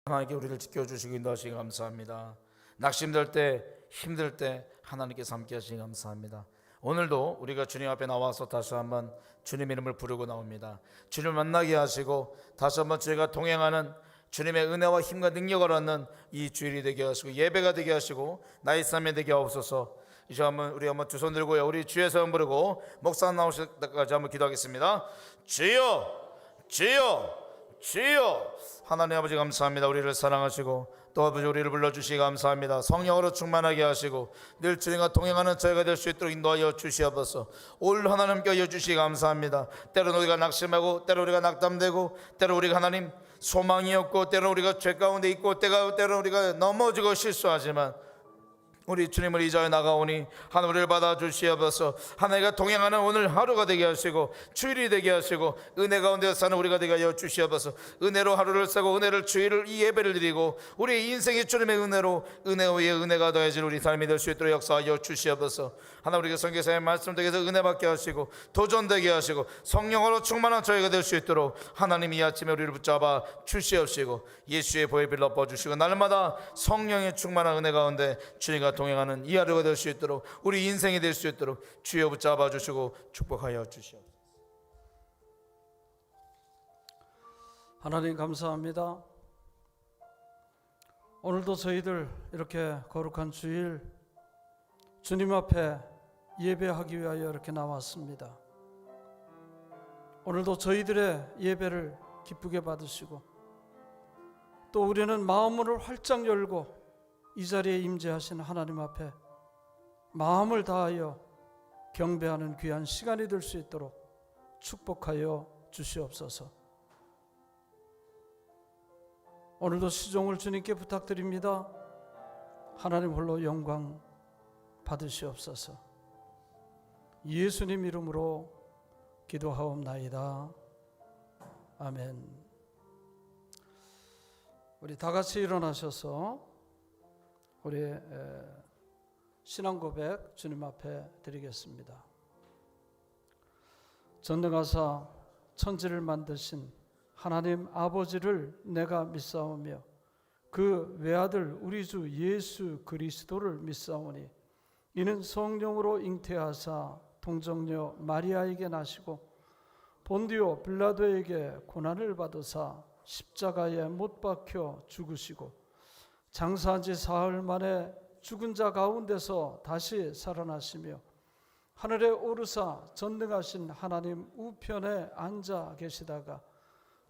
하나님께 우리를 지켜주시고 인도하시기 감사합니다. 낙심될 때, 힘들 때 하나님께서 함께 하시기 감사합니다. 오늘도 우리가 주님 앞에 나와서 다시 한번 주님 이름을 부르고 나옵니다. 주님을 만나게 하시고 다시 한번 저희가 동행하는 주님의 은혜와 힘과 능력을 얻는 이 주일이 되게 하시고 예배가 되게 하시고 나의 삶이 되게 하옵소서. 이제 한번 우리 한번 두 손 들고요, 우리 주의 성 부르고 목사 나오실 때까지 한번 기도하겠습니다. 주여, 주여, 주여. 하나님 아버지 감사합니다. 우리를 사랑하시고 또 아버지 우리를 불러주시기 감사합니다. 성령으로 충만하게 하시고 늘 주님과 동행하는 저희가 될 수 있도록 인도하여 주시옵소서. 올 하나님께 하여 주시기 감사합니다. 때로는 우리가 낙심하고 때로 우리가 낙담되고 때로 우리가 하나님 소망이 없고 때로 우리가 죄 가운데 있고 때로 우리가 넘어지고 실수하지만 우리 주님을 이자에 나가오니 하나님 우리를 받아주시옵소서. 하나님과 동행하는 오늘 하루가 되게 하시고 주일이 되게 하시고 은혜 가운데 사는 우리가 되게 하여 주시옵소서. 은혜로 하루를 쓰고 은혜를 주일을 이 예배를 드리고 우리의 인생이 주님의 은혜로 은혜 위에 은혜가 더해질 우리 삶이 될 수 있도록 역사하여 주시옵소서. 하나님 우리가 선교사의 말씀 되게 해서 은혜 받게 하시고 도전되게 하시고 성령으로 충만한 저희가 될 수 있도록 하나님 이 아침에 우리를 붙잡아 주시옵시고 예수의 보혈 빌려 엎어주시고 날마다 성령의 충만한 은혜 가운데 주님과 동행하는 이 하루가 될 수 있도록 우리 인생이 될 수 있도록 주여 붙잡아 주시고 축복하여 주시옵소서. 하나님 감사합니다. 오늘도 저희들 이렇게 거룩한 주일 주님 앞에 예배하기 위하여 이렇게 나왔습니다. 오늘도 저희들의 예배를 기쁘게 받으시고 또 우리는 마음을 활짝 열고 이 자리에 임재하신 하나님 앞에 마음을 다하여 경배하는 귀한 시간이 될 수 있도록 축복하여 주시옵소서. 오늘도 시종을 주님께 부탁드립니다. 하나님 홀로 영광 받으시옵소서. 예수님 이름으로 기도하옵나이다. 아멘. 우리 다 같이 일어나셔서 우리 신앙 고백 주님 앞에 드리겠습니다. 전능하사 천지를 만드신 하나님 아버지를 내가 믿사오며 그 외아들 우리 주 예수 그리스도를 믿사오니 이는 성령으로 잉태하사 동정녀 마리아에게 나시고 본디오 빌라도에게 고난을 받으사 십자가에 못 박혀 죽으시고 장사한 지 사흘 만에 죽은 자 가운데서 다시 살아나시며 하늘에 오르사 전능하신 하나님 우편에 앉아 계시다가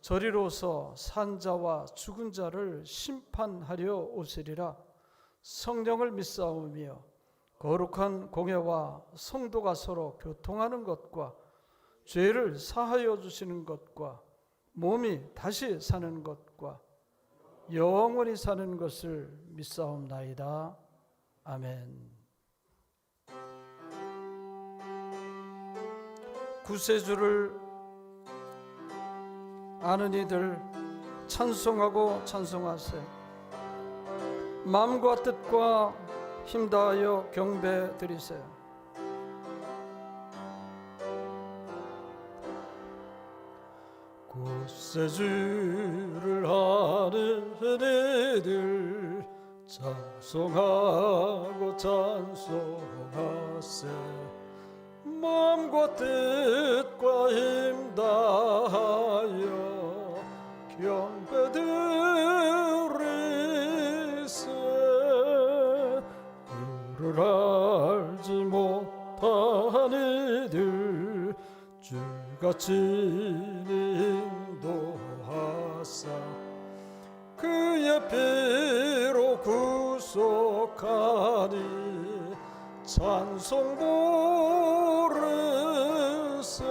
저리로서 산 자와 죽은 자를 심판하려 오시리라. 성령을 믿사오며 거룩한 공회와 성도가 서로 교통하는 것과 죄를 사하여 주시는 것과 몸이 다시 사는 것과 영원히 사는 것을 믿사옵나이다. 아멘. 구세주를 아는 이들 찬송하고 찬송하세. 마음과 뜻과 힘 다하여 경배 드리세요. 구세주를 아는 이들 찬송하고 찬송하세. 마음과 뜻과 힘 다하여 경배 드리세. 그를 알지 못한 이들 주같이 인도하사 그의 피로 구속하니 찬송 부르세.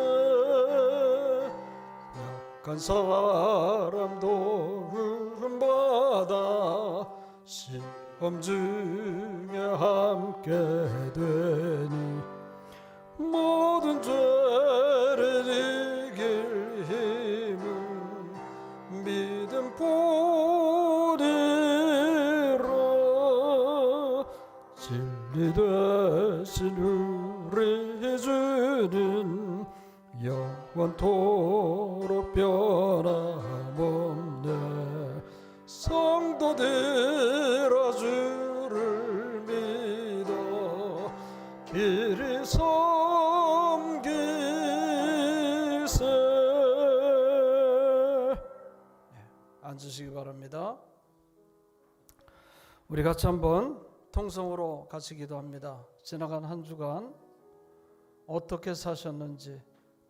약한 사람 도움받아 시험 중에 함께 되니 모든 죄를 이길 힘은 믿음 뿐이라. 진리 되신 우리 주는 영원토록 변함없네. 성도들아 주를 믿어 길이 섬기세. 앉으시기 바랍니다. 우리 같이 한번 통성으로 같이 기도합니다. 지나간 한 주간 어떻게 사셨는지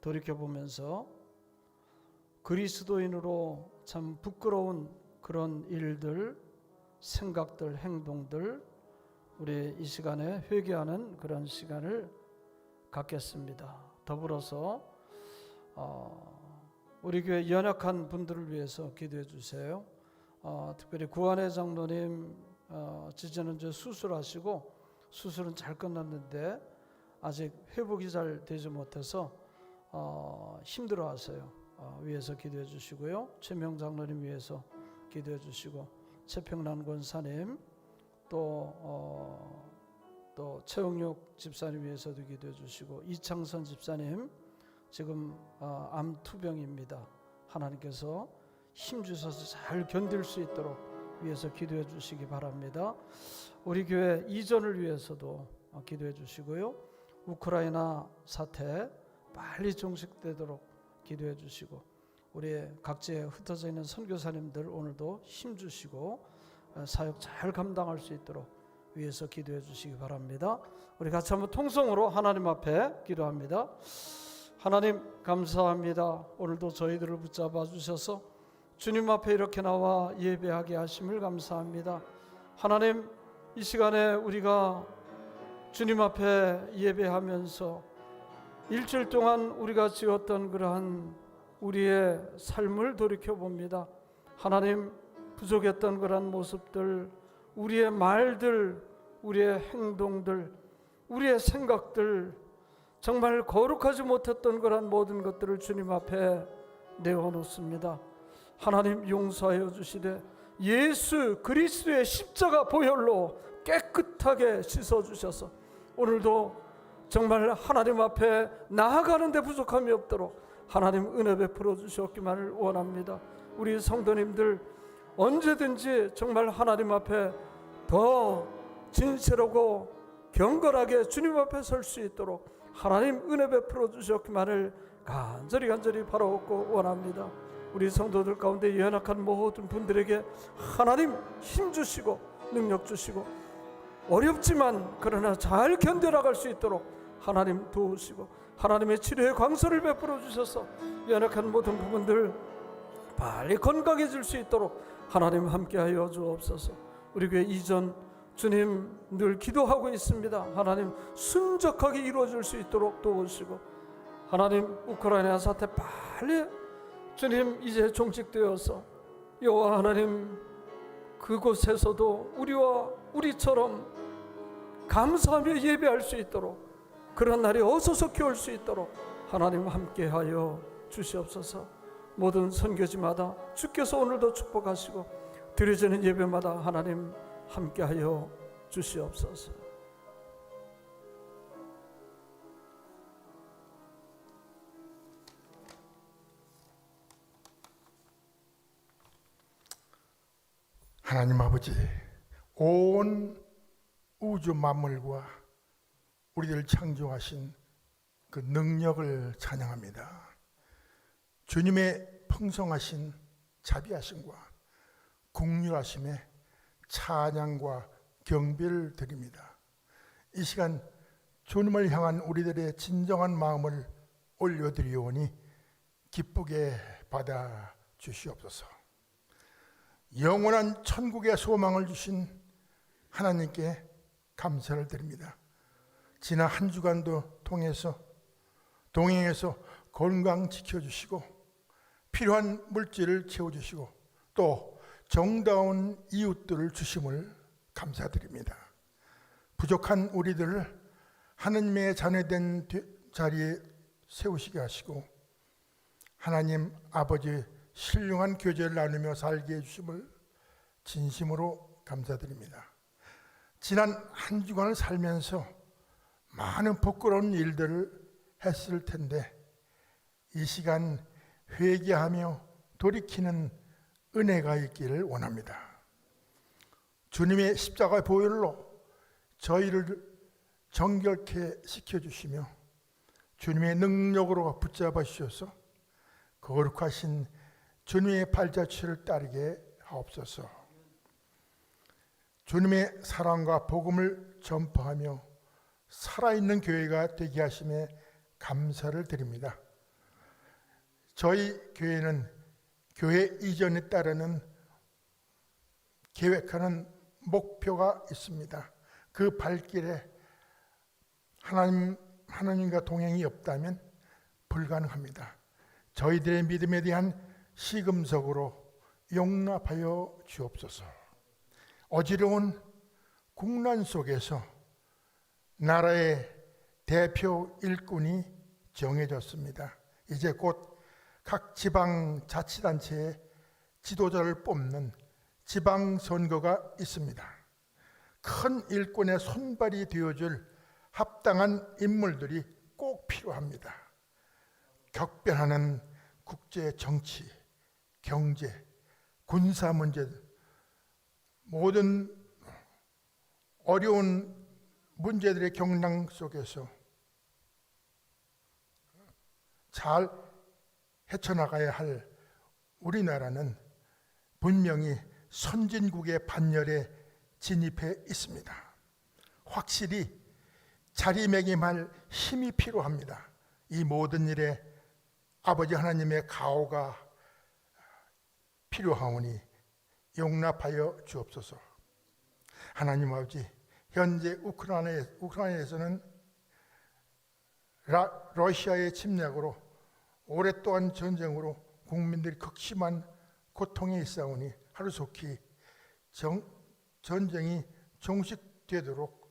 돌이켜보면서 그리스도인으로 참 부끄러운 그런 일들, 생각들, 행동들 우리 이 시간에 회개하는 그런 시간을 갖겠습니다. 더불어서 우리 교회 연약한 분들을 위해서 기도해 주세요. 특별히 구한의 장로님 지지난주에 수술하시고 수술은 잘 끝났는데 아직 회복이 잘 되지 못해서 힘들어하세요. 위해서 기도해 주시고요. 최명 장로님 위해서 기도해 주시고 최평란 권사님 또 최영육 집사님 위해서도 기도해 주시고 이창선 집사님 지금 암 투병입니다. 하나님께서 힘 주셔서 잘 견딜 수 있도록 위해서 기도해 주시기 바랍니다. 우리 교회 이전을 위해서도 기도해 주시고요. 우크라이나 사태 빨리 종식되도록 기도해 주시고 우리 각지에 흩어져 있는 선교사님들 오늘도 힘 주시고 사역 잘 감당할 수 있도록 위해서 기도해 주시기 바랍니다. 우리 같이 한번 통성으로 하나님 앞에 기도합니다. 하나님 감사합니다. 오늘도 저희들을 붙잡아 주셔서 주님 앞에 이렇게 나와 예배하게 하심을 감사합니다. 하나님 이 시간에 우리가 주님 앞에 예배하면서 일주일 동안 우리가 지었던 그러한 우리의 삶을 돌이켜봅니다. 하나님 부족했던 그러한 모습들, 우리의 말들, 우리의 행동들, 우리의 생각들, 정말 거룩하지 못했던 그러한 모든 것들을 주님 앞에 내어놓습니다. 하나님 용서하여 주시되 예수 그리스도의 십자가 보혈로 깨끗하게 씻어주셔서 오늘도 정말 하나님 앞에 나아가는 데 부족함이 없도록 하나님 은혜 베풀어 주셨기만을 원합니다. 우리 성도님들 언제든지 정말 하나님 앞에 더 진실하고 경건하게 주님 앞에 설 수 있도록 하나님 은혜 베풀어 주셨기만을 간절히 바라옵고 원합니다. 우리 성도들 가운데 연약한 모든 분들에게 하나님 힘 주시고 능력 주시고 어렵지만 그러나 잘 견뎌나갈 수 있도록 하나님 도우시고 하나님의 치료의 광선을 베풀어 주셔서 연약한 모든 부분들 빨리 건강해질 수 있도록 하나님 함께하여 주옵소서. 우리 교회 이전 주님 늘 기도하고 있습니다. 하나님 순적하게 이루어질 수 있도록 도우시고 하나님 우크라이나 사태 빨리 주님 이제 종식되어서 여호와 하나님 그곳에서도 우리와 우리처럼 감사하며 예배할 수 있도록 그런 날이 어서 속히 올 수 있도록 하나님 함께하여 주시옵소서. 모든 선교지마다 주께서 오늘도 축복하시고 드려지는 예배마다 하나님 함께하여 주시옵소서. 하나님 아버지, 온 우주 만물과 우리를 창조하신 그 능력을 찬양합니다. 주님의 풍성하신 자비하심과 긍휼하심에 찬양과 경배를 드립니다. 이 시간 주님을 향한 우리들의 진정한 마음을 올려드리오니 기쁘게 받아 주시옵소서. 영원한 천국의 소망을 주신 하나님께 감사를 드립니다. 지난 한 주간도 동행해서 건강 지켜주시고 필요한 물질을 채워주시고 또 정다운 이웃들을 주심을 감사드립니다. 부족한 우리들을 하느님의 자녀된 자리에 세우시게 하시고 하나님 아버지의 신령한 교제를 나누며 살게 해주심을 진심으로 감사드립니다. 지난 한 주간을 살면서 많은 부끄러운 일들을 했을 텐데 이 시간 회개하며 돌이키는 은혜가 있기를 원합니다. 주님의 십자가 보혈로 저희를 정결케 시켜주시며 주님의 능력으로 붙잡아 주셔서 거룩하신 주님의 발자취를 따르게 하옵소서. 주님의 사랑과 복음을 전파하며 살아있는 교회가 되게 하심에 감사를 드립니다. 저희 교회는 교회 이전에 따르는 계획하는 목표가 있습니다. 그 발길에 하나님과 동행이 없다면 불가능합니다. 저희들의 믿음에 대한 시금석으로 용납하여 주옵소서. 어지러운 국난 속에서 나라의 대표 일꾼이 정해졌습니다. 이제 곧 각 지방자치단체의 지도자를 뽑는 지방선거가 있습니다. 큰 일꾼의 손발이 되어줄 합당한 인물들이 꼭 필요합니다. 격변하는 국제 정치, 경제, 군사 문제들, 모든 어려운 문제들의 경랑 속에서 잘 헤쳐나가야 할 우리나라는 분명히 선진국의 반열에 진입해 있습니다. 확실히 자리매김할 힘이 필요합니다. 이 모든 일에 아버지 하나님의 가호가 필요하오니 용납하여 주옵소서. 하나님 아버지, 현재 우크라이나에서는 러시아의 침략으로 오랫동안 전쟁으로 국민들이 극심한 고통에 있사오니 하루속히 전쟁이 종식되도록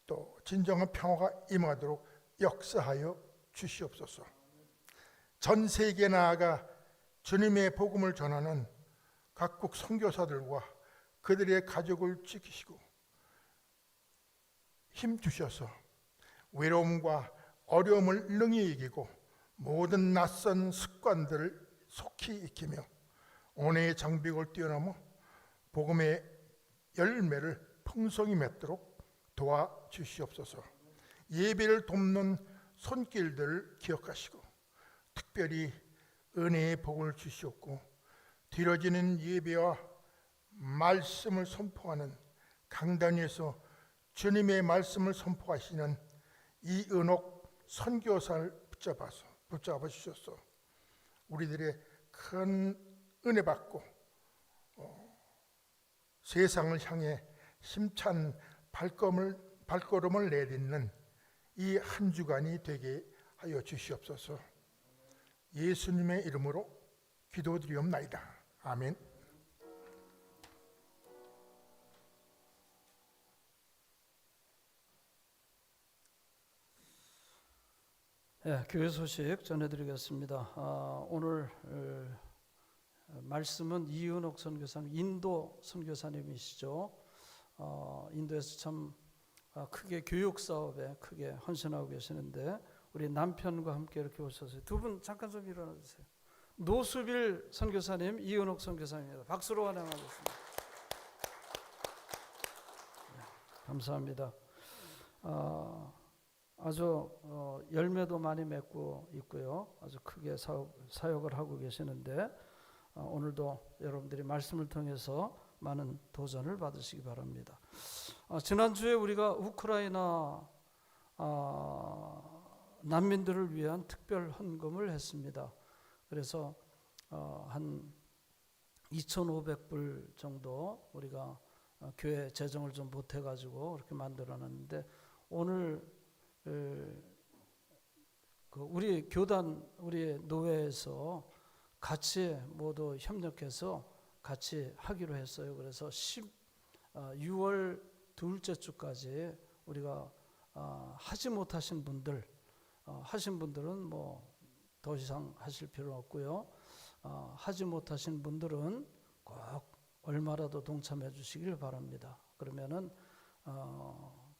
또 진정한 평화가 임하도록 역사하여 주시옵소서. 전 세계에 나아가 주님의 복음을 전하는 각국 선교사들과 그들의 가족을 지키시고 힘 주셔서 외로움과 어려움을 능히 이기고 모든 낯선 습관들을 속히 익히며 온해의 장벽을 뛰어넘어 복음의 열매를 풍성히 맺도록 도와주시옵소서. 예배를 돕는 손길들을 기억하시고 특별히 은혜의 복을 주시옵고 뒤러지는 예배와 말씀을 선포하는 강단 위에서 주님의 말씀을 선포하시는 이은옥 선교사를 붙잡아 주셔서 우리들의 큰 은혜 받고 세상을 향해 힘찬 발걸음을 내딛는 이 한 주간이 되게 하여 주시옵소서. 예수님의 이름으로 기도드리옵나이다. 아멘. 교회 소식 전해드리겠습니다. 오늘 말씀은 이은옥 선교사님, 인도 선교사님이시죠. 인도에서 참 크게 교육 사업에 크게 헌신하고 계시는데 우리 남편과 함께 이렇게 오셔서 두 분 잠깐 좀 일어나 주세요. 노수빌 선교사님, 이은옥 선교사님입니다. 박수로 환영하겠습니다. 감사합니다. 아주 열매도 많이 맺고 있고요. 아주 크게 사역을 하고 계시는데 오늘도 여러분들이 말씀을 통해서 많은 도전을 받으시기 바랍니다. 지난주에 우리가 우크라이나 난민들을 위한 특별 헌금을 했습니다. 그래서 한 2,500불 정도 우리가 교회 재정을 좀 보태가지고 그렇게 만들어놨는데 오늘 우리 교단, 우리 노회에서 같이 모두 협력해서 같이 하기로 했어요. 그래서 6월 둘째 주까지 우리가 하지 못하신 분들, 하신 분들은 뭐 더 이상 하실 필요 없고요. 하지 못하신 분들은 꼭 얼마라도 동참해 주시길 바랍니다. 그러면은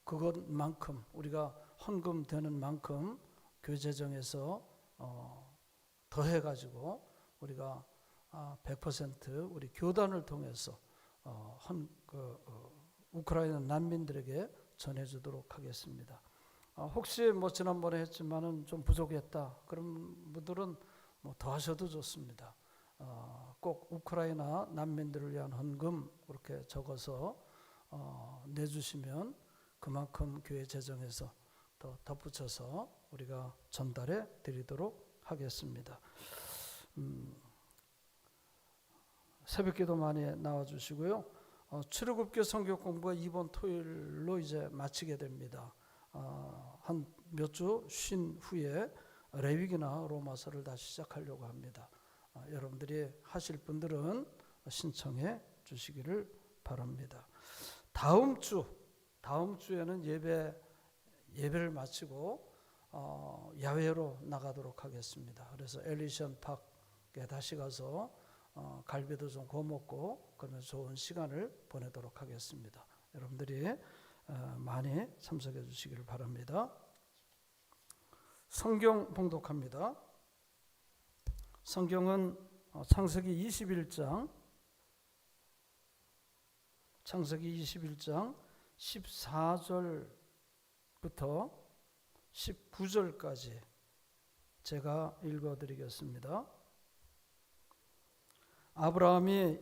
그것만큼 우리가 헌금되는 만큼 교회 재정에서 더해가지고 우리가 100% 우리 교단을 통해서 우크라이나 난민들에게 전해주도록 하겠습니다. 혹시 지난번에 했지만은 좀 부족했다 그런 분들은 더 하셔도 좋습니다. 꼭 우크라이나 난민들을 위한 헌금 그렇게 적어서 내주시면 그만큼 교회 재정에서 더 덧붙여서 우리가 전달해 드리도록 하겠습니다. 새벽기도 많이 나와주시고요. 출애굽기 성경 공부가 이번 토요일로 이제 마치게 됩니다. 한 몇 주 쉰 후에 레위기나 로마서를 다시 시작하려고 합니다. 여러분들이 하실 분들은 신청해 주시기를 바랍니다. 다음 주에는 예배를 마치고 야외로 나가도록 하겠습니다. 그래서 엘리션 파크에 다시 가서 갈비도 좀 구워 먹고 그러면 좋은 시간을 보내도록 하겠습니다. 여러분들이 많이 참석해 주시기를 바랍니다. 성경 봉독합니다. 성경은 창세기 21장 14절부터 19절까지 제가 읽어드리겠습니다. 아브라함이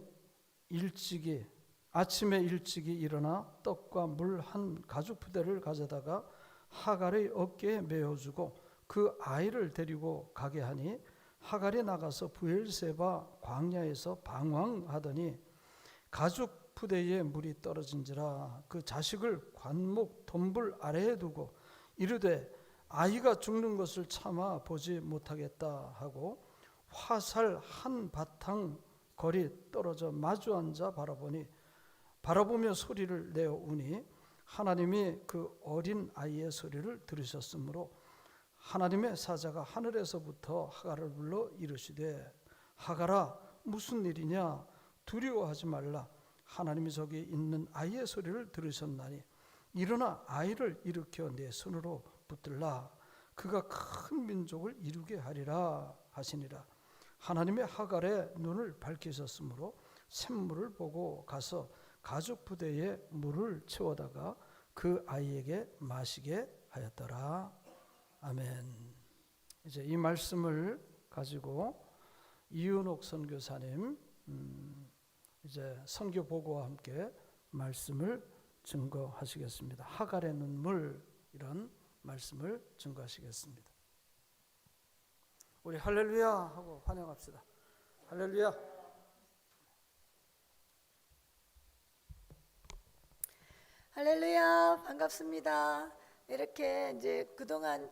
아침에 일찍이 일어나 떡과 물 한 가죽 부대를 가져다가 하갈의 어깨에 메어주고 그 아이를 데리고 가게 하니 하갈이 나가서 브엘세바 광야에서 방황하더니 가죽 부대에 물이 떨어진지라 그 자식을 관목 덤불 아래에 두고 이르되 아이가 죽는 것을 참아 보지 못하겠다 하고 화살 한 바탕 거리 떨어져 마주 앉아 바라보며 소리를 내어 우니 하나님이 그 어린 아이의 소리를 들으셨으므로 하나님의 사자가 하늘에서부터 하갈을 불러 이르시되 하갈아 무슨 일이냐 두려워하지 말라 하나님이 저기 있는 아이의 소리를 들으셨나니 일어나 아이를 일으켜 내 손으로 붙들라 그가 큰 민족을 이루게 하리라 하시니라. 하나님의 하갈의 눈을 밝히셨으므로 샘물을 보고 가서 가죽 부대에 물을 채워다가 그 아이에게 마시게 하였더라. 아멘. 이제 이 말씀을 가지고 이은옥 선교사님 이제 선교 보고와 함께 말씀을 증거하시겠습니다. 하갈의 눈물 이런 말씀을 증거하시겠습니다. 우리 할렐루야 하고 환영합시다. 할렐루야. 할렐루야, 반갑습니다. 이렇게 이제 그동안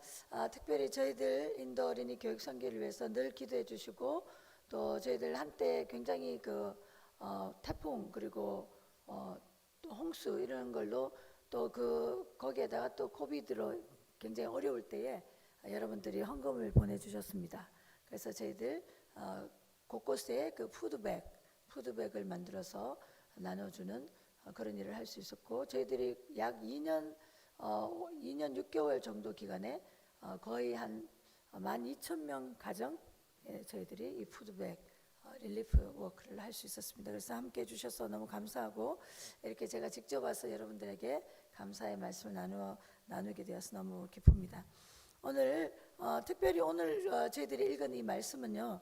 특별히 저희들 인도 어린이 교육 선교를 위해서 늘 기도해 주시고 또 저희들 한때 굉장히 태풍 그리고 또 홍수 이런 걸로 또 거기에다가 또 코비드로 굉장히 어려울 때에 여러분들이 헌금을 보내주셨습니다. 그래서 저희들 곳곳에 그 푸드백을 만들어서 나눠주는 그런 일을 할 수 있었고 저희들이 약 2년 6개월 정도 기간에 거의 한 12,000명 가정 저희들이 이 푸드백 릴리프 워크를 할 수 있었습니다. 그래서 함께 해주셔서 너무 감사하고 이렇게 제가 직접 와서 여러분들에게 감사의 말씀을 나누게 되어서 너무 기쁩니다. 오늘 특별히 오늘 저희들이 읽은 이 말씀은요.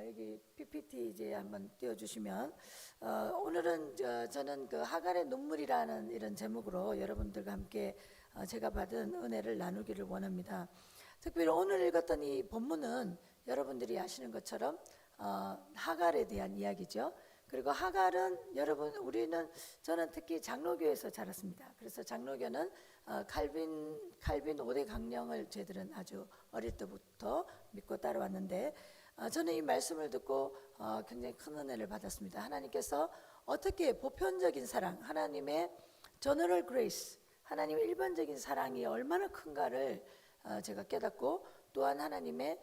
여기 PPT 이제 한번 띄워주시면 오늘은 저는 그 하갈의 눈물이라는 이런 제목으로 여러분들과 함께 제가 받은 은혜를 나누기를 원합니다. 특별히 오늘 읽었던 이 본문은 여러분들이 아시는 것처럼 하갈에 대한 이야기죠. 그리고 하갈은 저는 특히 장로교에서 자랐습니다. 그래서 장로교는 칼빈 5대 강령을 저희들은 아주 어릴 때부터 믿고 따라왔는데 저는 이 말씀을 듣고 굉장히 큰 은혜를 받았습니다. 하나님께서 어떻게 보편적인 사랑, 하나님의 저너럴 그레이스, 하나님의 일반적인 사랑이 얼마나 큰가를 제가 깨닫고 또한 하나님의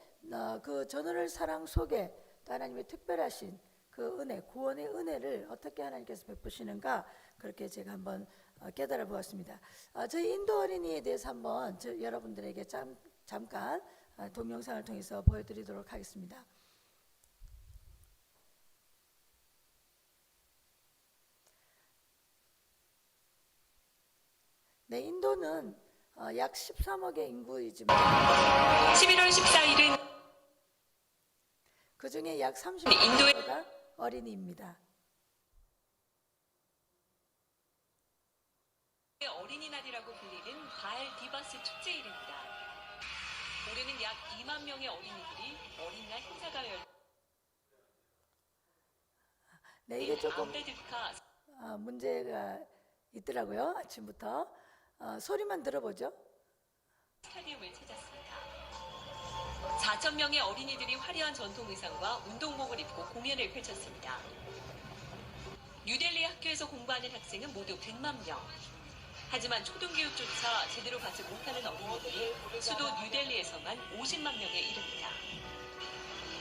그 저너럴 사랑 속에 또 하나님의 특별하신 그 은혜, 구원의 은혜를 어떻게 하나님께서 베푸시는가 그렇게 제가 한번 깨달아 보았습니다. 저희 인도 어린이에 대해서 한번 여러분들에게 잠깐 동영상을 통해서 보여드리도록 하겠습니다. 네, 인도는 약 13억의 인구이지만 11월 14일은 그 중에 약 인도의 30%가 어린이입니다. 어린이날이라고 불리는 바알 디바스 축제일입니다. 올해는 약 2만 명의 어린이들이 어린이날 행사가 열. 네, 이게 조금 암베드카 문제가 있더라고요. 아침부터 소리만 들어보죠. 스타디움을 찾았습니다. 4천 명의 어린이들이 화려한 전통 의상과 운동복을 입고 공연을 펼쳤습니다. 뉴델리 학교에서 공부하는 학생은 모두 100만 명. 하지만 초등교육조차 제대로 받지 못하는 어린이들이 수도 뉴델리에서만 50만 명에 이릅니다.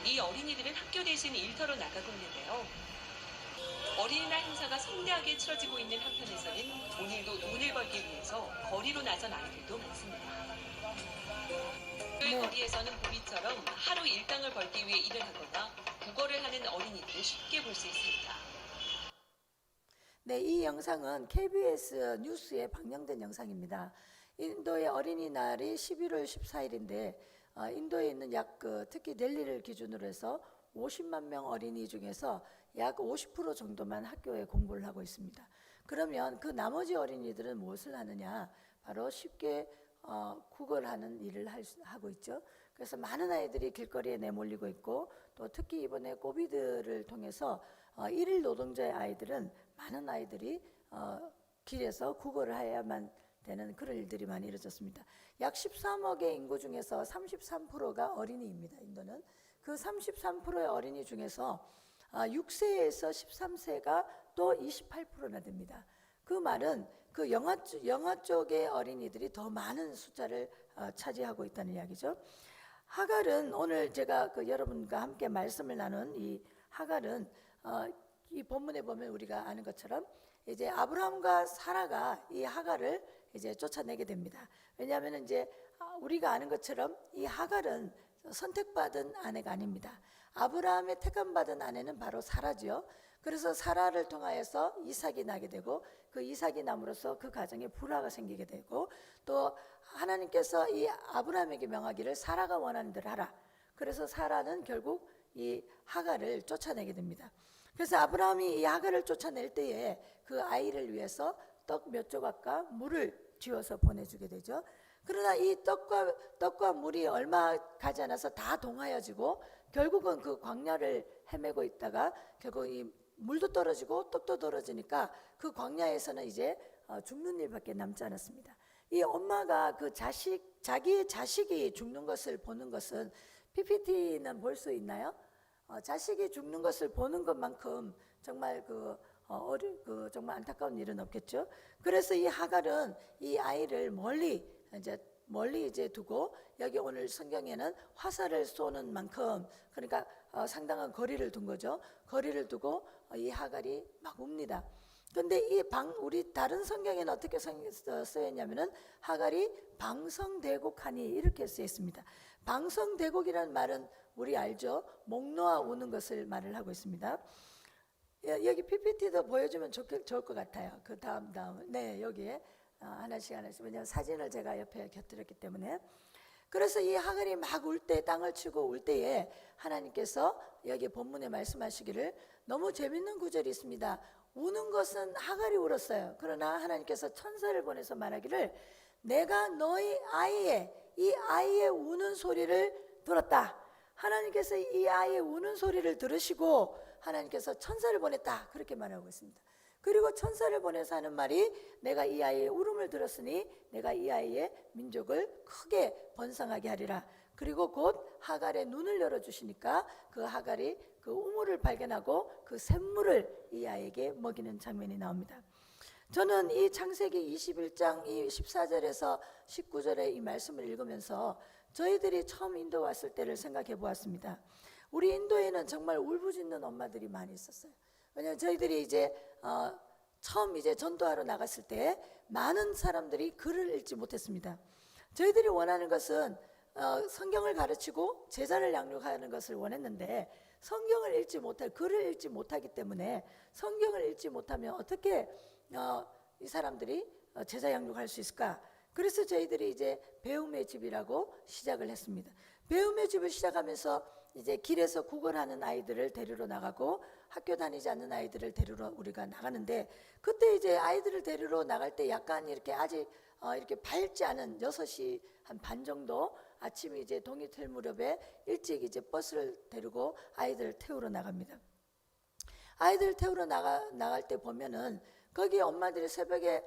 이 어린이들은 학교 대신 일터로 나가고 있는데요. 어린이날 행사가 성대하게 치러지고 있는 한편에서는 오늘도 돈을 벌기 위해서 거리로 나선 아이들도 많습니다. 거리에서는 보기처럼 하루 일당을 벌기 위해 일을 하거나 국어를 하는 어린이들을 쉽게 볼 수 있습니다. 네, 이 영상은 KBS 뉴스에 방영된 영상입니다. 인도의 어린이날이 11월 14일인데 인도에 있는 특히 델리를 기준으로 해서 50만 명 어린이 중에서 약 50% 정도만 학교에 공부를 하고 있습니다. 그러면 그 나머지 어린이들은 무엇을 하느냐? 바로 쉽게 국어를 하는 일을 하고 있죠. 그래서 많은 아이들이 길거리에 내몰리고 있고 또 특히 이번에 코비드를 통해서 일일 노동자의 아이들은 많은 아이들이 길에서 국어를 해야만 되는 그런 일들이 많이 이루어졌습니다. 약 13억의 인구 중에서 33%가 어린이입니다. 인도는 그 33%의 어린이 중에서 6세에서 13세가 또 28%나 됩니다. 그 말은 그 영아 쪽의 어린이들이 더 많은 숫자를 차지하고 있다는 이야기죠. 하갈은 오늘 제가 여러분과 함께 말씀을 나눈 이 하갈은 이 본문에 보면 우리가 아는 것처럼 이제 아브라함과 사라가 이 하갈을 이제 쫓아내게 됩니다. 왜냐하면 이제 우리가 아는 것처럼 이 하갈은 선택받은 아내가 아닙니다. 아브라함의 택함받은 아내는 바로 사라지요. 그래서 사라를 통하여서 이삭이 나게 되고 그 이삭이 남으로써 그 가정에 불화가 생기게 되고 또 하나님께서 이 아브라함에게 명하기를 사라가 원하는 대로 하라. 그래서 사라는 결국 이 하갈을 쫓아내게 됩니다. 그래서 아브라함이 이 하갈을 쫓아낼 때에 그 아이를 위해서 떡 몇 조각과 물을 쥐어서 보내주게 되죠. 그러나 이 떡과 물이 얼마 가지 않아서 다 동하여지고 결국은 그 광야를 헤매고 있다가 결국 이 물도 떨어지고 떡도 떨어지니까 그 광야에서는 이제 죽는 일밖에 남지 않았습니다. 이 엄마가 자기의 자식이 죽는 것을 보는 것은 PPT는 볼 수 있나요? 자식이 죽는 것을 보는 것만큼 정말 정말 안타까운 일은 없겠죠. 그래서 이 하갈은 이 아이를 멀리 이제 두고 여기 오늘 성경에는 화살을 쏘는 만큼 그러니까 상당한 거리를 둔 거죠. 거리를 두고 이 하갈이 막 웁니다. 근데 우리 다른 성경에는 어떻게 쓰였냐면은 하갈이 방성대곡하니 이렇게 쓰여 있습니다. 방성대곡이라는 말은 우리 알죠? 목 놓아 우는 것을 말을 하고 있습니다. 여기 PPT도 보여주면 좋을 것 같아요. 그 다음 네, 여기에 하나씩 왜냐하면 사진을 제가 옆에 곁들였기 때문에. 그래서 이 하갈이 막 울 때 땅을 치고 울 때에 하나님께서 여기 본문에 말씀하시기를 너무 재밌는 구절이 있습니다. 우는 것은 하갈이 울었어요. 그러나 하나님께서 천사를 보내서 말하기를 내가 너희 이 아이의 우는 소리를 들었다. 하나님께서 이 아이의 우는 소리를 들으시고 하나님께서 천사를 보냈다. 그렇게 말하고 있습니다. 그리고 천사를 보내서 하는 말이 내가 이 아이의 울음을 들었으니 내가 이 아이의 민족을 크게 번성하게 하리라. 그리고 곧 하갈의 눈을 열어주시니까 그 하갈이 그 우물을 발견하고 그 샘물을 이 아이에게 먹이는 장면이 나옵니다. 저는 이 창세기 21장 이 14절에서 19절의 이 말씀을 읽으면서 저희들이 처음 인도 왔을 때를 생각해 보았습니다. 우리 인도에는 정말 울부짖는 엄마들이 많이 있었어요. 왜냐하면 저희들이 이제 처음 이제 전도하러 나갔을 때 많은 사람들이 글을 읽지 못했습니다. 저희들이 원하는 것은 성경을 가르치고 제자를 양육하는 것을 원했는데 성경을 읽지 못할 글을 읽지 못하기 때문에 성경을 읽지 못하면 어떻게 이 사람들이 제자 양육할 수 있을까? 그래서 저희들이 이제 배움의 집이라고 시작을 했습니다. 배움의 집을 시작하면서 이제 길에서 구걸하는 아이들을 데리러 나가고 학교 다니지 않는 아이들을 데리러 우리가 나가는데, 그때 이제 아이들을 데리러 나갈 때 약간 이렇게 아직 이렇게 밝지 않은 6시 한 반 정도 아침에 이제 동이틀 무렵에 일찍 이제 버스를 데리고 아이들을 태우러 나갑니다. 아이들 태우러 나갈 때 보면은 거기 엄마들이 새벽에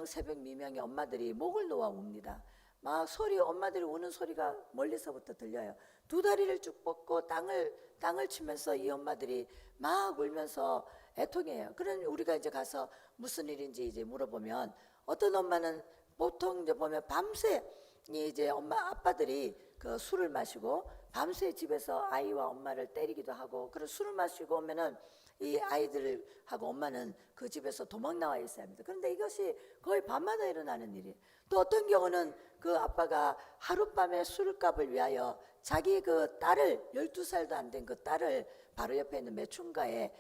새벽 미명에 엄마들이 목을 놓아 웁니다. 막 엄마들이 우는 소리가 멀리서부터 들려요. 두 다리를 쭉 뻗고 땅을 치면서 이 엄마들이 막 울면서 애통해요. 그런 우리가 이제 가서 무슨 일인지 이제 물어보면, 어떤 엄마는 보통 이제 보면 밤새 이제 아빠들이 그 술을 마시고 밤새 집에서 아이와 엄마를 때리기도 하고, 그런 술을 마시고 오면은 이 아이들하고 엄마는 그 집에서 도망 나와 있어야 합니다. 그런데 이것이 거의 밤마다 일어나는 일이에요. 또 어떤 경우는 그 아빠가 하룻밤에 술값을 위하여 자기 그 딸을, 12살도 안 된 그 딸을 바로 옆에 있는 매춘가에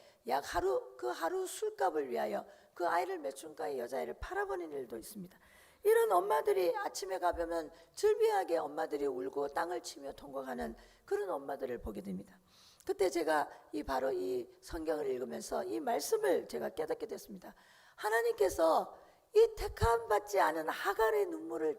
하루 술값을 위하여 그 아이를 매춘가에 여자아이를 팔아버리는 일도 있습니다. 이런 엄마들이 아침에 가보면 즐비하게 엄마들이 울고 땅을 치며 통곡하는 그런 엄마들을 보게 됩니다. 그때 제가 바로 이 성경을 읽으면서 이 말씀을 제가 깨닫게 됐습니다. 하나님께서 이 택함받지 않은 하갈의 눈물을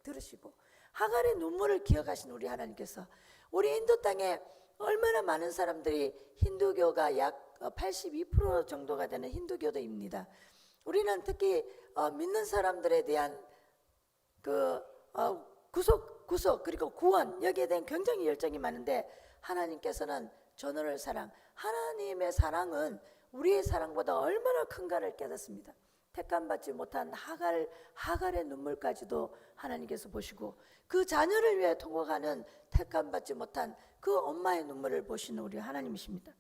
들으시고 하갈의 눈물을 기억하신 우리 하나님께서 우리 인도 땅에 얼마나 많은 사람들이 힌두교가 약 82% 정도가 되는 힌두교도입니다. 우리는 특히 믿는 사람들에 대한 그 구속 그리고 구원, 여기에 대한 굉장히 열정이 많은데, 하나님께서는 전원을 하나님의 사랑은 우리의 사랑보다 얼마나 큰가를 깨닫습니다. 택감받지 못한 하갈의 눈물까지도 하나님께서 보시고, 그 자녀를 위해 통곡하는 택감받지 못한 그 엄마의 눈물을 보시는 우리 하나님이십니다.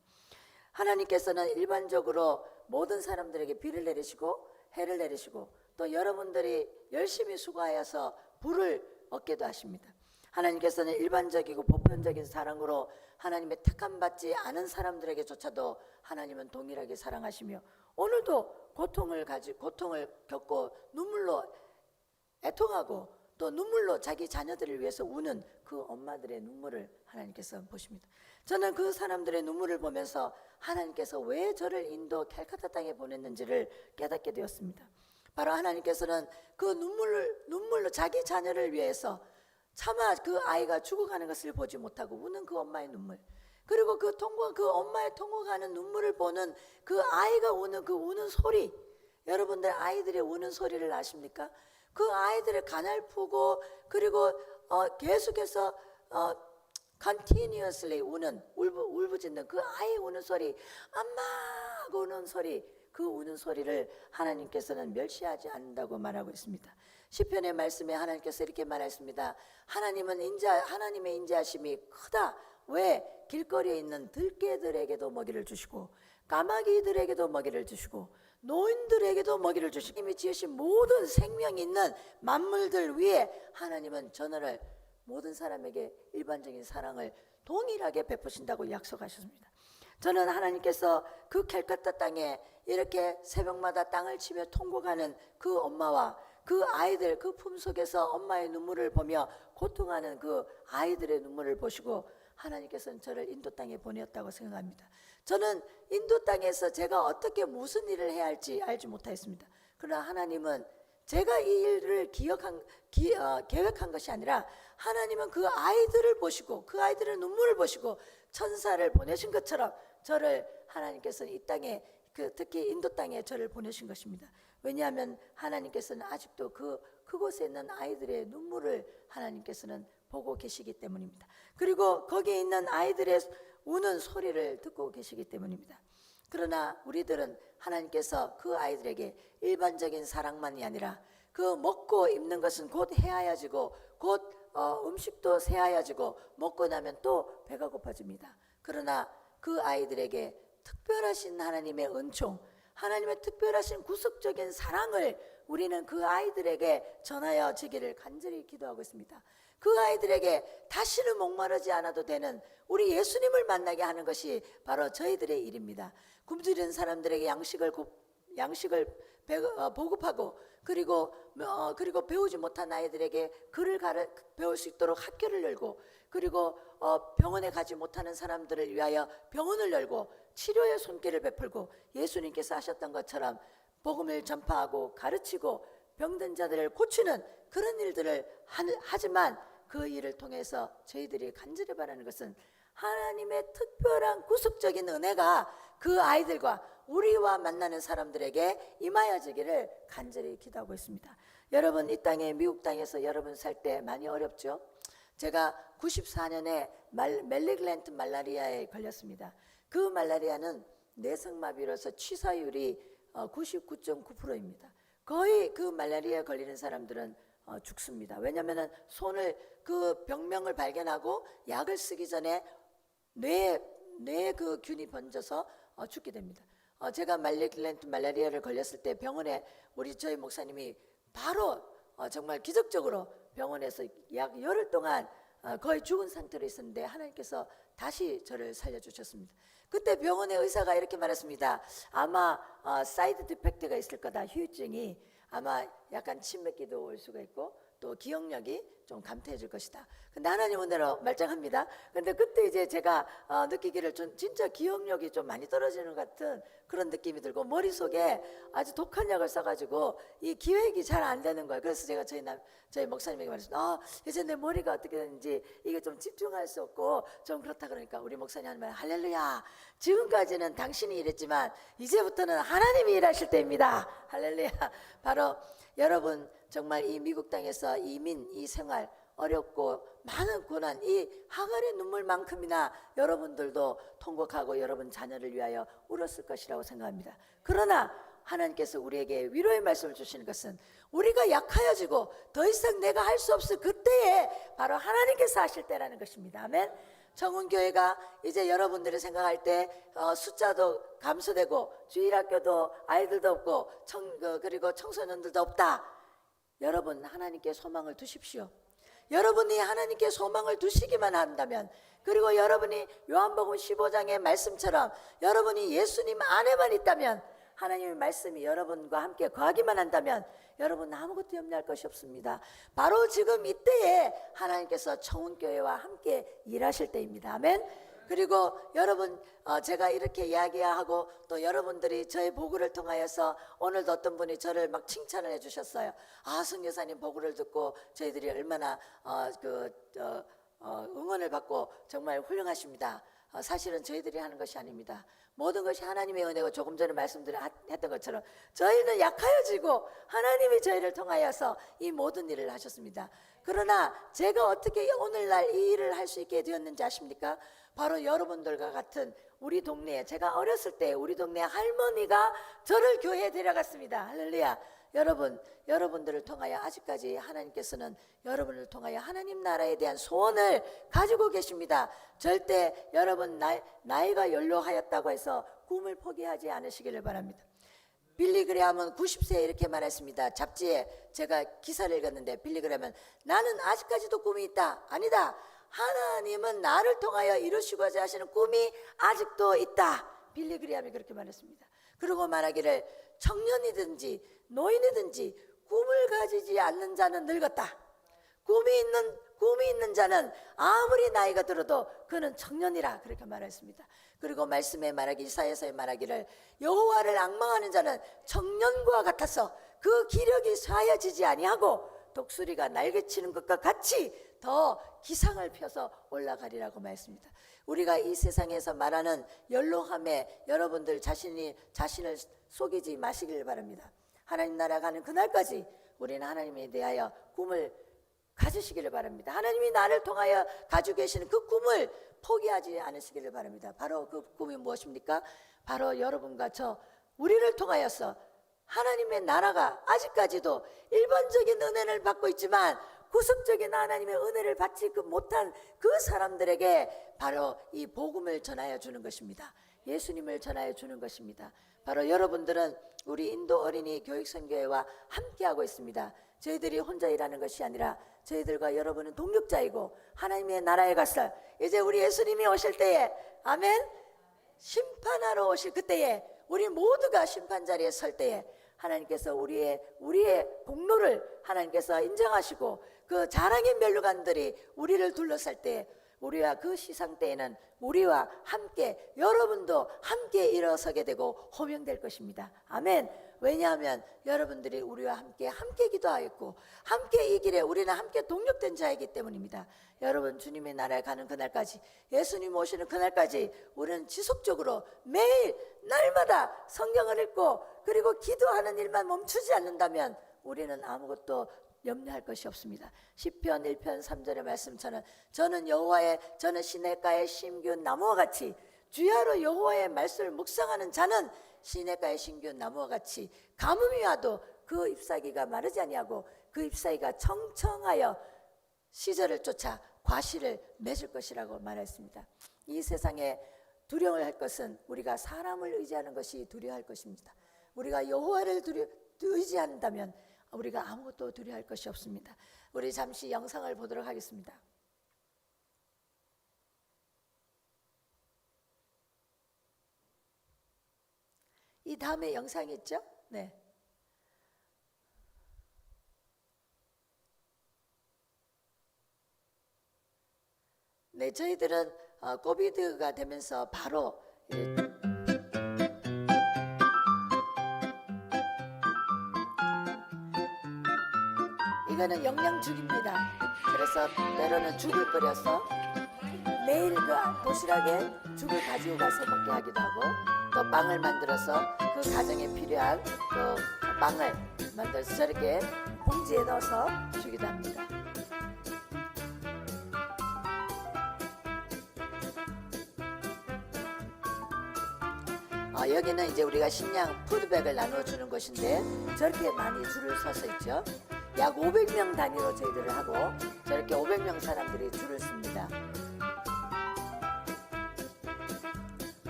하나님께서는 일반적으로 모든 사람들에게 비를 내리시고 해를 내리시고, 또 여러분들이 열심히 수고하여서 부를 얻게도 하십니다. 하나님께서는 일반적이고 보편적인 사랑으로 하나님의 택함받지 않은 사람들에게조차도 하나님은 동일하게 사랑하시며, 오늘도 고통을 겪고 눈물로 애통하고 또 눈물로 자기 자녀들을 위해서 우는 그 엄마들의 눈물을 하나님께서 보십니다. 저는 그 사람들의 눈물을 보면서 하나님께서 왜 저를 인도 캘카타 땅에 보냈는지를 깨닫게 되었습니다. 바로 하나님께서는 그 눈물로 자기 자녀를 위해서 차마 그 아이가 죽어가는 것을 보지 못하고 우는 그 엄마의 눈물, 그리고 그 엄마의 통곡하는 눈물을 보는 그 아이가 우는 소리, 여러분들 아이들의 우는 소리를 아십니까? 그 아이들의 가냘프고 그리고 계속해서 continuously 울부짖는 그 아이 우는 소리, 엄마 하고 우는 소리, 그 우는 소리를 하나님께서는 멸시하지 않는다고 말하고 있습니다. 시편의 말씀에 하나님께서 이렇게 말했습니다. 하나님의 인자하심이 크다. 왜? 길거리에 있는 들개들에게도 먹이를 주시고 까마귀들에게도 먹이를 주시고 노인들에게도 먹이를 주시고, 이미 지으신 모든 생명 있는 만물들 위에 하나님은 전하를 모든 사람에게 일반적인 사랑을 동일하게 베푸신다고 약속하셨습니다. 저는 하나님께서 그 캘카타 땅에 이렇게 새벽마다 땅을 치며 통곡하는 그 엄마와 그 아이들, 그 품속에서 엄마의 눈물을 보며 고통하는 그 아이들의 눈물을 보시고 하나님께서는 저를 인도 땅에 보내었다고 생각합니다. 저는 인도 땅에서 제가 어떻게 무슨 일을 해야 할지 알지 못하였습니다. 그러나 하나님은 제가 이 일을 계획한 것이 아니라 하나님은 그 아이들을 보시고 그 아이들의 눈물을 보시고 천사를 보내신 것처럼 저를 하나님께서는 이 땅에 특히 인도 땅에 저를 보내신 것입니다. 왜냐하면 하나님께서는 아직도 그곳에 있는 아이들의 눈물을 하나님께서는 보고 계시기 때문입니다. 그리고 거기에 있는 아이들의 우는 소리를 듣고 계시기 때문입니다. 그러나 우리들은 하나님께서 그 아이들에게 일반적인 사랑만이 아니라 그 먹고 입는 것은 곧 해하여지고 곧 음식도 새하여지고 먹고 나면 또 배가 고파집니다. 그러나 그 아이들에게 특별하신 하나님의 은총, 하나님의 특별하신 구속적인 사랑을 우리는 그 아이들에게 전하여 주기를 간절히 기도하고 있습니다. 그 아이들에게 다시는 목마르지 않아도 되는 우리 예수님을 만나게 하는 것이 바로 저희들의 일입니다. 굶주린 사람들에게 양식을 보급하고 그리고 배우지 못한 아이들에게 글을 배울 수 있도록 학교를 열고, 그리고 병원에 가지 못하는 사람들을 위하여 병원을 열고 치료의 손길을 베풀고, 예수님께서 하셨던 것처럼 복음을 전파하고 가르치고 병든 자들을 고치는 그런 일들을 하지만, 그 일을 통해서 저희들이 간절히 바라는 것은 하나님의 특별한 구속적인 은혜가 그 아이들과 우리와 만나는 사람들에게 임하여지기를 간절히 기도하고 있습니다. 여러분, 이 땅에, 미국 땅에서 여러분 살 때 많이 어렵죠? 제가 94년에 멜리글랜트 말라리아에 걸렸습니다. 그 말라리아는 내성마비로서 치사율이 99.9%입니다. 거의 그 말라리아에 걸리는 사람들은 죽습니다. 왜냐하면 손을, 그 병명을 발견하고 약을 쓰기 전에 뇌에 그 균이 번져서 죽게 됩니다. 제가 말리글랜트 말라리아를 걸렸을 때 병원에 저희 목사님이 바로 정말 기적적으로 병원에서 약 열흘 동안 거의 죽은 상태로 있었는데 하나님께서 다시 저를 살려주셨습니다. 그때 병원의 의사가 이렇게 말했습니다. 아마 사이드 디펙트가 있을 거다. 후유증이 아마 약간 치매기도 올 수가 있고 또 기억력이 좀 감퇴해질 것이다. 근데 하나님 은혜로 말짱합니다. 근데 그때 이제 제가 느끼기를 진짜 기억력이 좀 많이 떨어지는 것 같은 그런 느낌이 들고, 머릿속에 아주 독한 약을 써가지고 이 기획이 잘 안 되는 거예요. 그래서 제가 저희 목사님에게 말했습니다. 이제 내 머리가 어떻게 되는지 이게 좀 집중할 수 없고 좀 그렇다. 그러니까 우리 목사님 하는 말, 할렐루야, 지금까지는 당신이 일했지만 이제부터는 하나님이 일하실 때입니다. 할렐루야. 바로 여러분, 정말 이 미국 땅에서 이 생활 어렵고 많은 고난, 이 하갈의 눈물만큼이나 여러분들도 통곡하고 여러분 자녀를 위하여 울었을 것이라고 생각합니다. 그러나 하나님께서 우리에게 위로의 말씀을 주시는 것은, 우리가 약하여지고 더 이상 내가 할 수 없을 그때에 바로 하나님께서 하실 때라는 것입니다. 아멘. 청운교회가 이제 여러분들이 생각할 때 숫자도 감소되고 주일학교도 아이들도 없고 그리고 청소년들도 없다. 여러분, 하나님께 소망을 두십시오. 여러분이 하나님께 소망을 두시기만 한다면, 그리고 여러분이 요한복음 15장의 말씀처럼 여러분이 예수님 안에만 있다면, 하나님의 말씀이 여러분과 함께 거하기만 한다면 여러분 아무것도 염려할 것이 없습니다. 바로 지금 이때에 하나님께서 청운교회와 함께 일하실 때입니다. 아멘. 그리고 여러분, 제가 이렇게 이야기하고 또 여러분들이 저의 보고를 통하여서 오늘도 어떤 분이 저를 막 칭찬을 해주셨어요. 선교사님 보고를 듣고 저희들이 얼마나 응원을 받고 정말 훌륭하십니다. 사실은 저희들이 하는 것이 아닙니다. 모든 것이 하나님의 은혜고, 조금 전에 말씀드렸던 것처럼 저희는 약하여지고 하나님이 저희를 통하여서 이 모든 일을 하셨습니다. 그러나 제가 어떻게 오늘날 이 일을 할 수 있게 되었는지 아십니까? 바로 여러분들과 같은 우리 동네에, 제가 어렸을 때 우리 동네 할머니가 저를 교회에 데려갔습니다. 할렐루야. 여러분들을 통하여 아직까지 하나님께서는 여러분을 통하여 하나님 나라에 대한 소원을 가지고 계십니다. 절대 여러분 나이가 연로하였다고 해서 꿈을 포기하지 않으시기를 바랍니다. 빌리 그레함은 90세에 이렇게 말했습니다. 잡지에 제가 기사를 읽었는데, 빌리 그레함은 나는 아직까지도 꿈이 있다. 아니다. 하나님은 나를 통하여 이루시고자 하시는 꿈이 아직도 있다. 빌리 그레함이 그렇게 말했습니다. 그리고 말하기를, 청년이든지 노인이든지 꿈을 가지지 않는 자는 늙었다. 꿈이 있는 자는 아무리 나이가 들어도 그는 청년이라, 그렇게 말했습니다. 그리고 말씀에 말하기, 이사야서에 말하기를, 여호와를 앙망하는 자는 청년과 같아서 그 기력이 쇠하여지지 아니하고 독수리가 날개치는 것과 같이 더 기상을 펴서 올라가리라고 말했습니다. 우리가 이 세상에서 말하는 연로함에 여러분들 자신을 속이지 마시길 바랍니다. 하나님 나라 가는 그날까지 우리는 하나님에 대하여 꿈을 가지시기를 바랍니다. 하나님이 나를 통하여 가지고 계시는 그 꿈을 포기하지 않으시기를 바랍니다. 바로 그 꿈이 무엇입니까? 바로 여러분과 우리를 통하여서 하나님의 나라가 아직까지도 일반적인 은혜를 받고 있지만 구속적인 하나님의 은혜를 받지 못한 그 사람들에게 바로 이 복음을 전하여 주는 것입니다. 예수님을 전하여 주는 것입니다. 바로 여러분들은 우리 인도 어린이 교육선교회와 함께하고 있습니다. 저희들이 혼자 일하는 것이 아니라 저희들과 여러분은 동력자이고, 하나님의 나라에 가서 이제 우리 예수님이 오실 때에, 아멘, 심판하러 오실 그때에 우리 모두가 심판 자리에 설 때에 하나님께서 우리의 공로를 하나님께서 인정하시고 그 자랑의 면류관들이 우리를 둘러쌀 때 우리와 그 시상 때에는 우리와 함께 여러분도 함께 일어서게 되고 호명될 것입니다. 아멘. 왜냐하면 여러분들이 우리와 함께 기도하였고 함께 이 길에 우리는 함께 동력된 자이기 때문입니다. 여러분 주님의 나라에 가는 그날까지, 예수님 오시는 그날까지 우리는 지속적으로 매일 날마다 성경을 읽고 그리고 기도하는 일만 멈추지 않는다면 우리는 아무것도 염려할 것이 없습니다. 시편 1편 3절의 말씀처럼 저는 시냇가에 심기운 나무와 같이, 주야로 여호와의 말씀을 묵상하는 자는 시냇가에 심기운 나무와 같이 가뭄이 와도 그 잎사귀가 마르지 아니하고 그 잎사귀가 청청하여 시절을 쫓아 과실을 맺을 것이라고 말했습니다. 이 세상에 두려워할 것은 우리가 사람을 의지하는 것이 두려워할 것입니다. 우리가 여호와를 의지한다면 우리가 아무것도 두려워할 것이 없습니다. 우리 잠시 영상을 보도록 하겠습니다. 이 다음에 영상이 있죠? 네. 네, 저희들은 코비드가 되면서 바로 이거는 영양죽입니다. 그래서 때로는 죽을 끓여서 매일 그 도시락에 죽을 가지고 가서 먹게 하기도 하고, 또 빵을 만들어서 그 가정에 필요한 그 빵을 만들어서 저렇게 봉지에 넣어서 주기도 합니다. 여기는 이제 우리가 식량 푸드백을 나눠주는 곳인데 저렇게 많이 줄을 서서 있죠. 약 500명 단위로 저희들을 하고 저렇게 500명 사람들이 줄을 씁니다.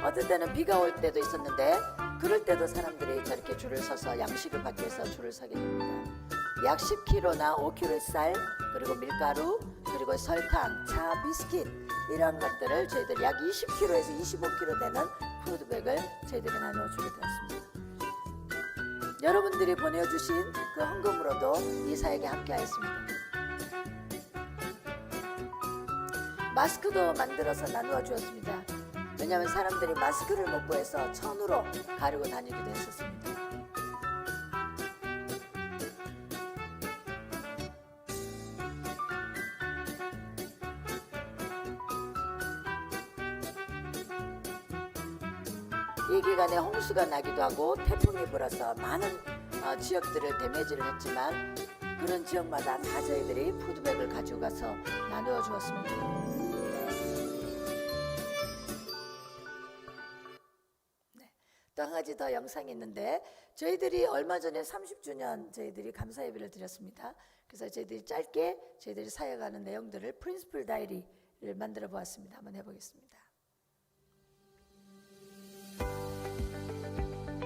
어떤 때는 비가 올 때도 있었는데 그럴 때도 사람들이 저렇게 줄을 서서 양식을 받기 위해서 줄을 서게 됩니다. 약 10kg나 5kg의 쌀, 그리고 밀가루, 그리고 설탕, 차, 비스킷 이런 것들을 저희들이 약 20kg에서 25kg 되는 푸드백을 저희들이 나눠주게 되었습니다. 여러분들이 보내주신 그 헌금으로도 이 사역에 함께하였습니다. 마스크도 만들어서 나누어 주었습니다. 왜냐하면 사람들이 마스크를 못 구해서 천으로 가리고 다니기도 했었습니다. 이 기간에 홍수가 나기도 하고 태풍이 불어서 많은 지역들을 데미지를 했지만 그런 지역마다 다 저희들이 푸드백을 가지고 가서 나누어 주었습니다. 네, 또 한 가지 더 영상이 있는데 저희들이 얼마 전에 30주년 저희들이 감사 예배를 드렸습니다. 그래서 저희들이 짧게 저희들이 사역하는 내용들을 프린시플 다이리를 만들어 보았습니다. 한번 해보겠습니다.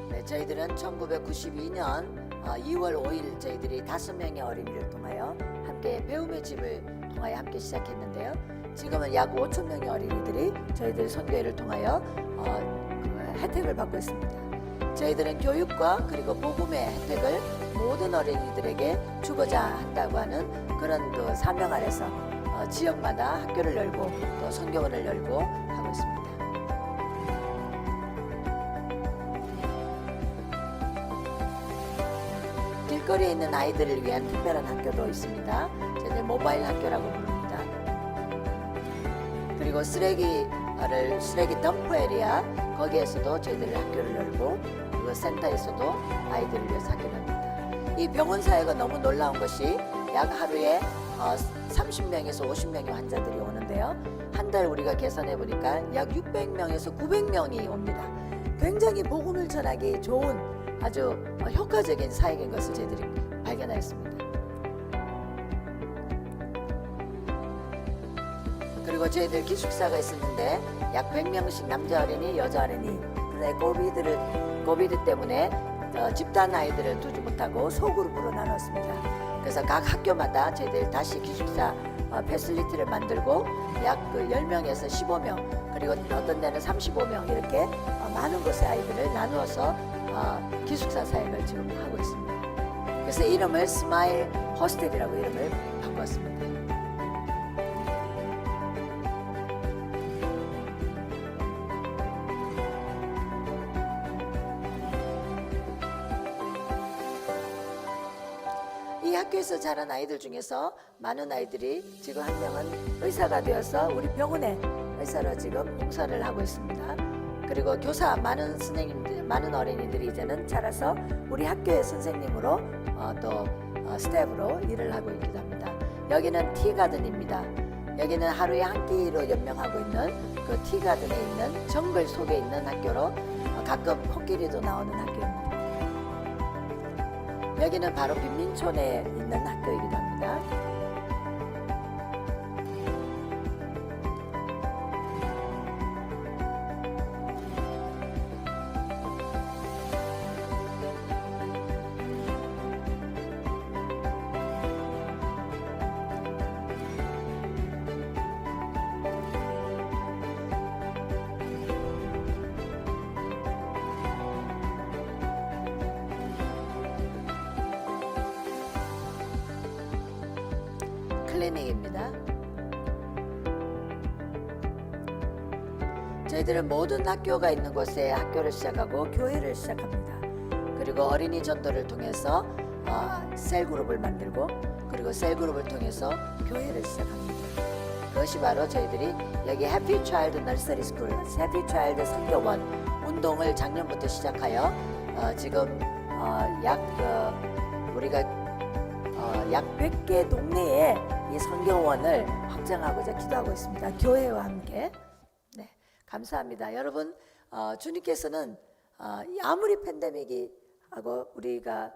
네, 저희들은 1992년 2월 5일 저희들이 5명의 어린이를 통하여 함께 배움의 집을 통하여 함께 시작했는데요. 지금은 약 5,000명의 어린이들이 저희들 선교회를 통하여 혜택을 받고 있습니다. 저희들은 교육과 그리고 복음의 혜택을 모든 어린이들에게 주고자 한다고 하는 그런 또 사명 아래서 지역마다 학교를 열고 또 선교원을 열고 하고 있습니다. 길거리에 있는 아이들을 위한 특별한 학교도 있습니다. 저희들 모바일 학교라고 부릅니다. 그리고 쓰레기 덤프 에리아 거기에서도 저희들이 학교를 열고 그리고 센터에서도 아이들을 위해서 학교를 합니다. 이 병원 사역은 너무 놀라운 것이 약 하루에 30명에서 50명의 환자들이 오는데요. 한 달 우리가 계산해 보니까 약 600명에서 900명이 옵니다. 굉장히 복음을 전하기 좋은 아주 효과적인 사역인 것을 저희들이 발견하였습니다. 그리고 저희들 기숙사가 있었는데 약 100명씩 남자 어린이, 여자 어린이. 그런데 코비드 때문에 집단 아이들을 두지 못하고 소그룹으로 나눴습니다. 그래서 각 학교마다 저희들 다시 기숙사 패슬리티를 만들고 약 10명에서 15명 그리고 어떤 데는 35명 이렇게 많은 곳의 아이들을 나누어서 기숙사 사역을 지금 하고 있습니다. 그래서 이름을 스마일 호스텔이라고 이름을 바꿨습니다. 이 학교에서 자란 아이들 중에서 많은 아이들이 지금 한 명은 의사가 되어서 우리 병원에 의사로 지금 봉사를 하고 있습니다. 그리고 교사 많은 선생님들, 많은 어린이들이 이제는 자라서 우리 학교의 선생님으로 또 스텝으로 일을 하고 있기도 합니다. 여기는 티가든입니다. 여기는 하루에 한 끼로 연명하고 있는 그 티가든에 있는 정글 속에 있는 학교로 가끔 코끼리도 나오는 학교입니다. 여기는 바로 빈민촌에 있는 학교이기도 합니다. 클리닉입니다. 저희들은 모든 학교가 있는 곳에 학교를 시작하고 교회를 시작합니다. 그리고 어린이 전도를 통해서 셀그룹을 만들고 그리고 셀그룹을 통해서 교회를 시작합니다. 그것이 바로 저희들이 여기 해피 차일드 너서리 스쿨, 해피 차일드 선교원 운동을 작년부터 시작하여 지금 우리가 약 100개 동네에 이 선교원을 확장하고자 기도하고 있습니다. 교회와 함께. 네, 감사합니다. 여러분, 주님께서는 아무리 팬데믹이 하고 우리가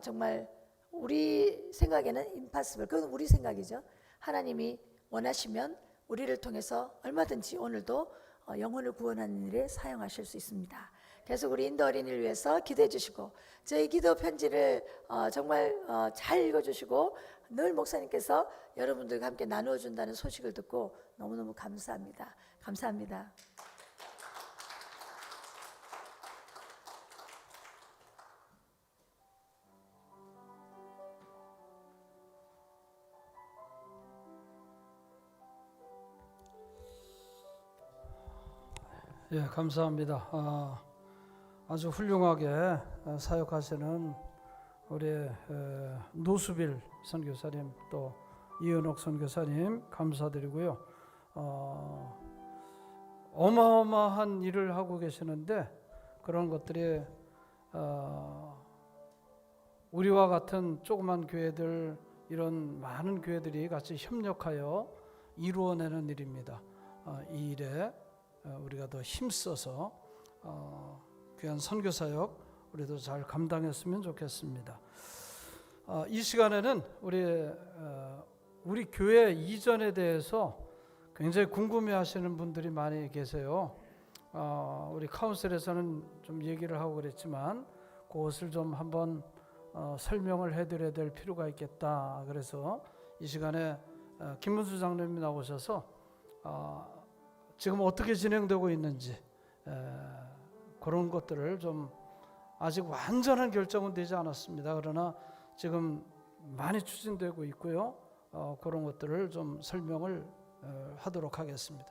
정말 우리 생각에는 impossible, 그건 우리 생각이죠. 하나님이 원하시면 우리를 통해서 얼마든지 오늘도 영혼을 구원하는 일에 사용하실 수 있습니다. 그래서 우리 인도 어린이를 위해서 기도해 주시고 저희 기도 편지를 정말 잘 읽어주시고 늘 목사님께서 여러분들과 함께 나누어 준다는 소식을 듣고 너무너무 감사합니다. 감사합니다. 예, 감사합니다. 아주 훌륭하게 사역하시는 우리 노수빌 선교사님 또 이은옥 선교사님 감사드리고요. 어마어마한 일을 하고 계시는데 그런 것들이 우리와 같은 조그만 교회들 이런 많은 교회들이 같이 협력하여 이루어내는 일입니다. 이 일에 우리가 더 힘써서 귀한 선교사역 우리도 잘 감당했으면 좋겠습니다. 이 시간에는 우리 교회 이전에 대해서 굉장히 궁금해하시는 분들이 많이 계세요. 우리 카운슬에서는 좀 얘기를 하고 그랬지만 그것을 좀 한번 설명을 해드려야 될 필요가 있겠다. 그래서 이 시간에 김문수 장로님이 나오셔서 지금 어떻게 진행되고 있는지 그런 것들을 좀 아직 완전한 결정은 되지 않았습니다. 그러나 지금 많이 추진되고 있고요. 그런 것들을 좀 설명을 하도록 하겠습니다.